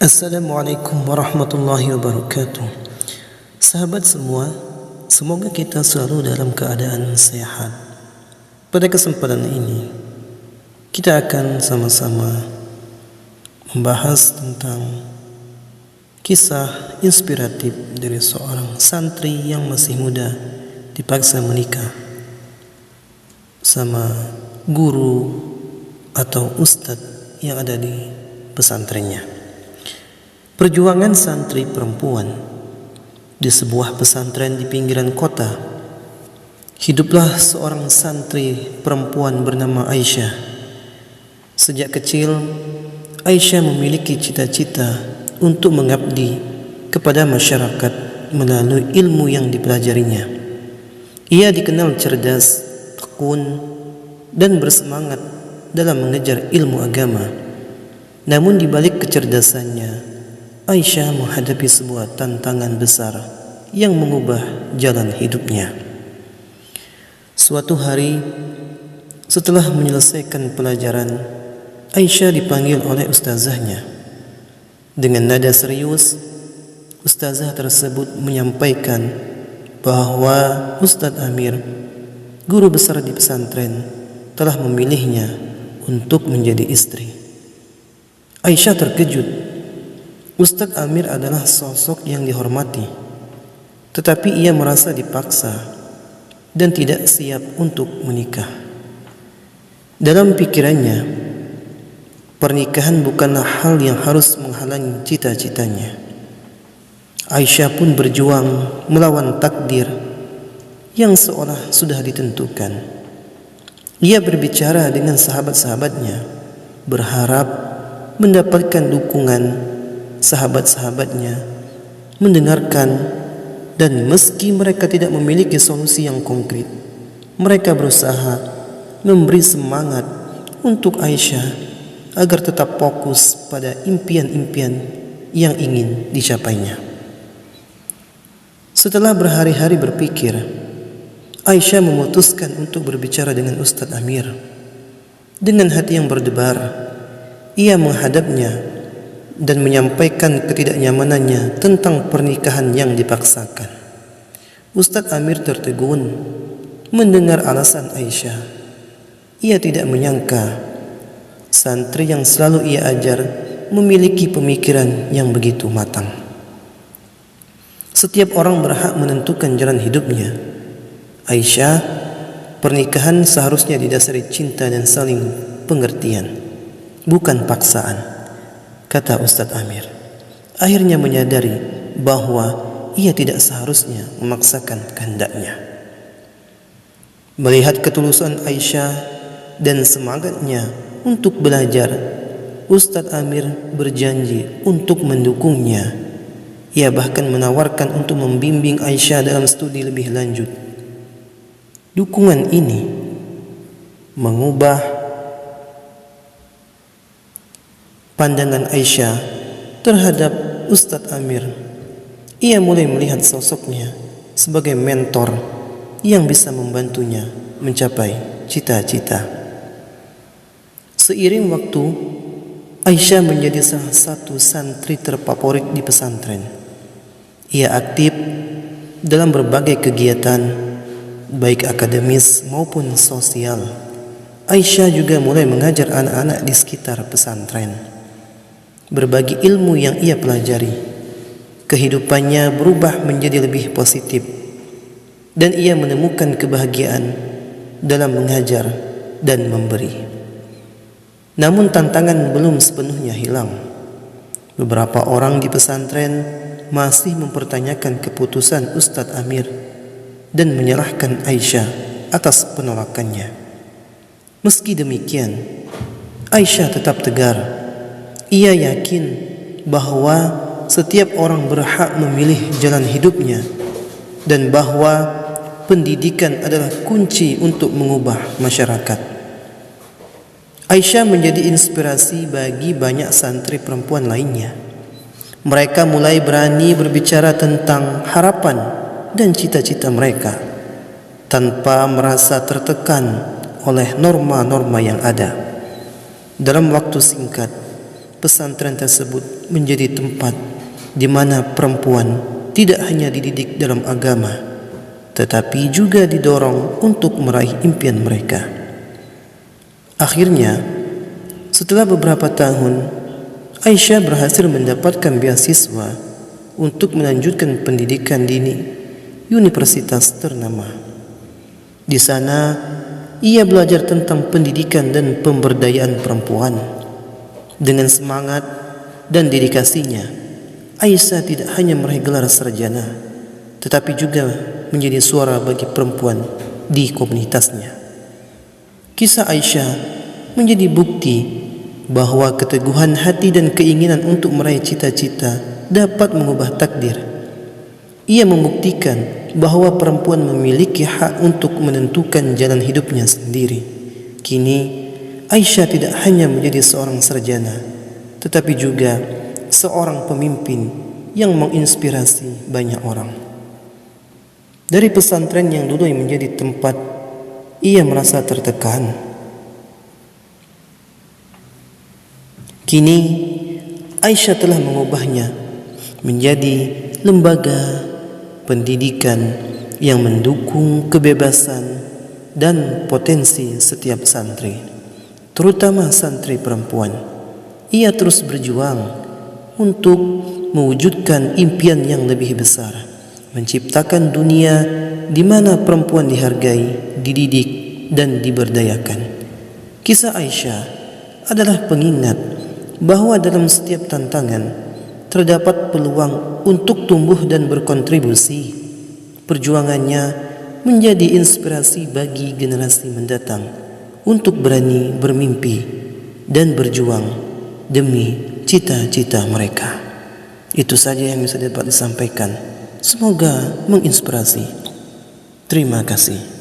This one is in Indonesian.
Assalamualaikum warahmatullahi wabarakatuh. Sahabat semua, semoga kita selalu dalam keadaan sehat. Pada kesempatan ini, kita akan sama-sama membahas tentang kisah inspiratif dari seorang santri yang masih muda dipaksa menikah sama guru atau ustadz yang ada di pesantrennya. Perjuangan santri perempuan di sebuah pesantren di pinggiran kota. Hiduplah seorang santri perempuan bernama Aisyah. Sejak kecil, Aisyah memiliki cita-cita untuk mengabdi kepada masyarakat melalui ilmu yang dipelajarinya. Ia dikenal cerdas, tekun, dan bersemangat dalam mengejar ilmu agama. Namun di balik kecerdasannya, Aisyah menghadapi sebuah tantangan besar yang mengubah jalan hidupnya. Suatu hari, setelah menyelesaikan pelajaran, Aisyah dipanggil oleh ustazahnya. Dengan nada serius, ustazah tersebut menyampaikan bahwa Ustadz Amir, guru besar di pesantren, telah memilihnya untuk menjadi istri. Aisyah terkejut. Ustadz Amir adalah sosok yang dihormati, tetapi ia merasa dipaksa dan tidak siap untuk menikah. Dalam pikirannya, pernikahan bukanlah hal yang harus menghalangi cita-citanya. Aisyah pun berjuang melawan takdir yang seolah sudah ditentukan. Ia berbicara dengan sahabat-sahabatnya, berharap mendapatkan dukungan sahabat-sahabatnya, mendengarkan, dan meski mereka tidak memiliki solusi yang konkret, mereka berusaha memberi semangat untuk Aisyah agar tetap fokus pada impian-impian yang ingin dicapainya. Setelah berhari-hari berpikir, Aisyah memutuskan untuk berbicara dengan Ustadz Amir. Dengan hati yang berdebar, ia menghadapnya dan menyampaikan ketidaknyamanannya tentang pernikahan yang dipaksakan. Ustadz Amir tertegun mendengar alasan Aisyah. Ia tidak menyangka santri yang selalu ia ajar memiliki pemikiran yang begitu matang. Setiap orang berhak menentukan jalan hidupnya. Aisyah, pernikahan seharusnya didasari cinta dan saling pengertian, bukan paksaan, kata Ustadz Amir. Akhirnya menyadari bahwa ia tidak seharusnya memaksakan kehendaknya. Melihat ketulusan Aisyah dan semangatnya untuk belajar, Ustadz Amir berjanji untuk mendukungnya. Ia bahkan menawarkan untuk membimbing Aisyah dalam studi lebih lanjut. Dukungan ini mengubah pandangan Aisyah terhadap Ustadz Amir. Ia mulai melihat sosoknya sebagai mentor yang bisa membantunya mencapai cita-cita. Seiring waktu, Aisyah menjadi salah satu santri terfavorit di pesantren. Ia aktif dalam berbagai kegiatan, baik akademis maupun sosial. Aisyah juga mulai mengajar anak-anak di sekitar pesantren. Berbagi ilmu yang ia pelajari, kehidupannya berubah menjadi lebih positif, dan ia menemukan kebahagiaan dalam mengajar dan memberi. Namun tantangan belum sepenuhnya hilang. Beberapa orang di pesantren masih mempertanyakan keputusan Ustadz Amir dan menyalahkan Aisyah atas penolakannya. Meski demikian, Aisyah tetap tegar. Ia yakin bahwa setiap orang berhak memilih jalan hidupnya dan bahwa pendidikan adalah kunci untuk mengubah masyarakat. Aisyah menjadi inspirasi bagi banyak santri perempuan lainnya. Mereka mulai berani berbicara tentang harapan dan cita-cita mereka tanpa merasa tertekan oleh norma-norma yang ada. Dalam waktu singkat, pesantren tersebut menjadi tempat di mana perempuan tidak hanya dididik dalam agama, tetapi juga didorong untuk meraih impian mereka. Akhirnya, setelah beberapa tahun, Aisyah berhasil mendapatkan beasiswa untuk melanjutkan pendidikan di universitas ternama. Di sana, ia belajar tentang pendidikan dan pemberdayaan perempuan. Dengan semangat dan dedikasinya, Aisyah tidak hanya meraih gelar sarjana, tetapi juga menjadi suara bagi perempuan di komunitasnya. Kisah Aisyah menjadi bukti bahwa keteguhan hati dan keinginan untuk meraih cita-cita dapat mengubah takdir. Ia membuktikan bahwa perempuan memiliki hak untuk menentukan jalan hidupnya sendiri. Kini, Aisyah tidak hanya menjadi seorang sarjana, tetapi juga seorang pemimpin yang menginspirasi banyak orang. Dari pesantren yang dulu menjadi tempat ia merasa tertekan, kini Aisyah telah mengubahnya menjadi lembaga pendidikan yang mendukung kebebasan dan potensi setiap santri, terutama santri perempuan. Ia terus berjuang untuk mewujudkan impian yang lebih besar, menciptakan dunia di mana perempuan dihargai, dididik, dan diberdayakan. Kisah Aisyah adalah pengingat bahwa dalam setiap tantangan terdapat peluang untuk tumbuh dan berkontribusi. Perjuangannya menjadi inspirasi bagi generasi mendatang untuk berani bermimpi dan berjuang demi cita-cita mereka. Itu saja yang bisa dapat disampaikan. Semoga menginspirasi. Terima kasih.